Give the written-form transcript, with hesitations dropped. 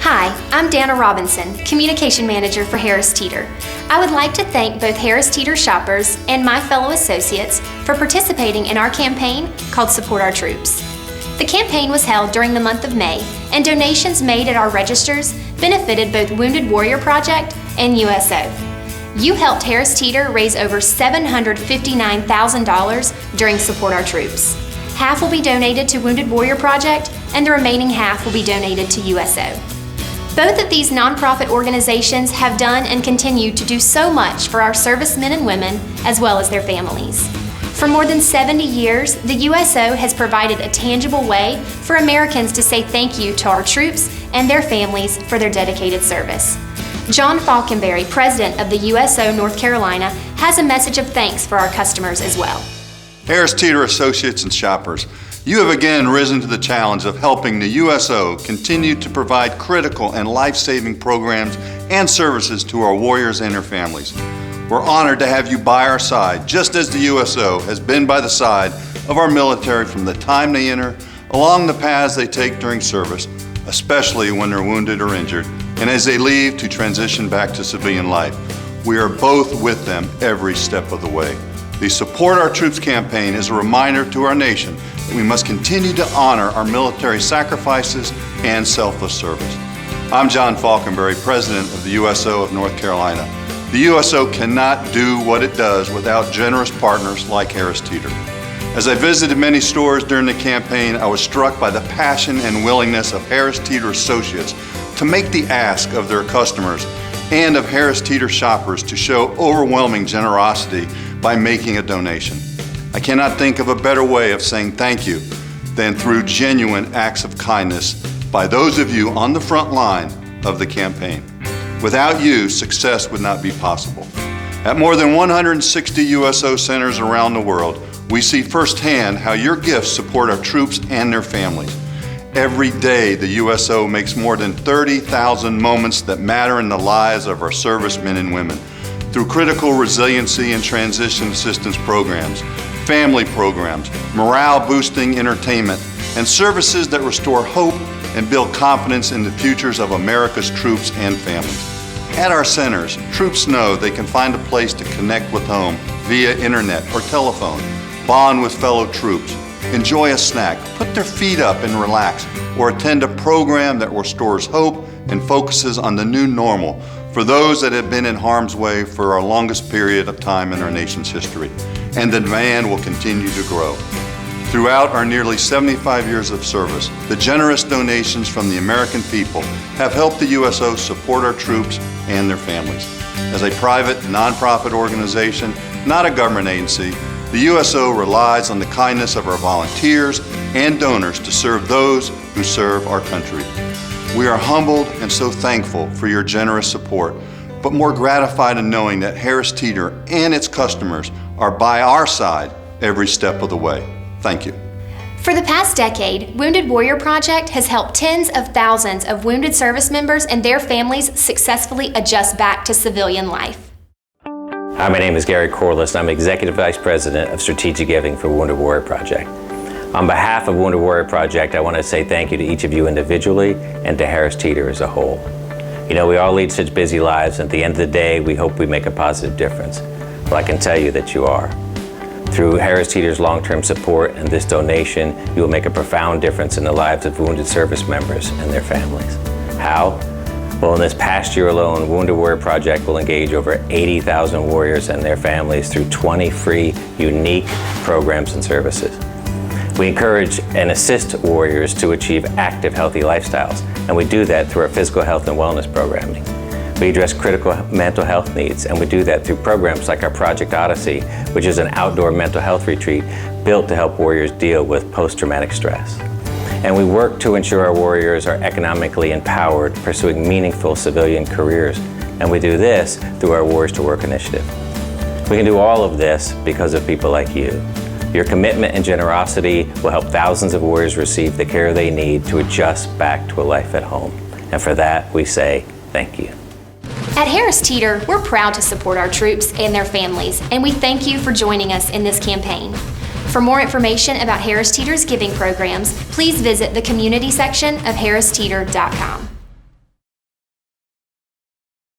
Hi, I'm Dana Robinson, Communication Manager for Harris Teeter. I would like to thank both Harris Teeter shoppers and my fellow associates for participating in our campaign called Support Our Troops. The campaign was held during the month of May, and donations made at our registers benefited both Wounded Warrior Project and USO. You helped Harris Teeter raise over $759,000 during Support Our Troops. Half will be donated to Wounded Warrior Project, and the remaining half will be donated to USO. Both of these nonprofit organizations have done and continue to do so much for our servicemen and women, as well as their families. For more than 70 years, the USO has provided a tangible way for Americans to say thank you to our troops and their families for their dedicated service. John Falkenberry, President of the USO North Carolina, has a message of thanks for our customers as well. Harris Teeter associates and shoppers, you have again risen to the challenge of helping the USO continue to provide critical and life-saving programs and services to our warriors and their families. We're honored to have you by our side, just as the USO has been by the side of our military from the time they enter, along the paths they take during service, especially when they're wounded or injured, and as they leave to transition back to civilian life. We are both with them every step of the way. The Support Our Troops campaign is a reminder to our nation that we must continue to honor our military sacrifices and selfless service. I'm John Falkenberry, President of the USO of North Carolina. The USO cannot do what it does without generous partners like Harris Teeter. As I visited many stores during the campaign, I was struck by the passion and willingness of Harris Teeter associates to make the ask of their customers and of Harris Teeter shoppers to show overwhelming generosity by making a donation. I cannot think of a better way of saying thank you than through genuine acts of kindness by those of you on the front line of the campaign. Without you, success would not be possible. At more than 160 USO centers around the world, we see firsthand how your gifts support our troops and their families. Every day, the USO makes more than 30,000 moments that matter in the lives of our servicemen and women through critical resiliency and transition assistance programs, family programs, morale-boosting entertainment, and services that restore hope and build confidence in the futures of America's troops and families. At our centers, troops know they can find a place to connect with home via internet or telephone, bond with fellow troops, enjoy a snack, put their feet up and relax, or attend a program that restores hope and focuses on the new normal for those that have been in harm's way for our longest period of time in our nation's history. And the demand will continue to grow. Throughout our nearly 75 years of service, the generous donations from the American people have helped the USO support our troops and their families. As a private, nonprofit organization, not a government agency, the USO relies on the kindness of our volunteers and donors to serve those who serve our country. We are humbled and so thankful for your generous support, but more gratified in knowing that Harris Teeter and its customers are by our side every step of the way. Thank you. For the past decade, Wounded Warrior Project has helped tens of thousands of wounded service members and their families successfully adjust back to civilian life. Hi, my name is Gary Corliss, and I'm Executive Vice President of Strategic Giving for Wounded Warrior Project. On behalf of Wounded Warrior Project, I want to say thank you to each of you individually and to Harris Teeter as a whole. You know, we all lead such busy lives, and at the end of the day, we hope we make a positive difference. Well, I can tell you that you are. Through Harris Teeter's long-term support and this donation, you will make a profound difference in the lives of wounded service members and their families. How? Well, in this past year alone, Wounded Warrior Project will engage over 80,000 warriors and their families through 20 free, unique programs and services. We encourage and assist warriors to achieve active, healthy lifestyles, and we do that through our physical health and wellness programming. We address critical mental health needs, and we do that through programs like our Project Odyssey, which is an outdoor mental health retreat built to help warriors deal with post-traumatic stress. And we work to ensure our warriors are economically empowered, pursuing meaningful civilian careers, and we do this through our Warriors to Work initiative. We can do all of this because of people like you. Your commitment and generosity will help thousands of warriors receive the care they need to adjust back to a life at home. And for that, we say thank you. At Harris Teeter, we're proud to support our troops and their families, and we thank you for joining us in this campaign. For more information about Harris Teeter's giving programs, please visit the community section of harristeeter.com.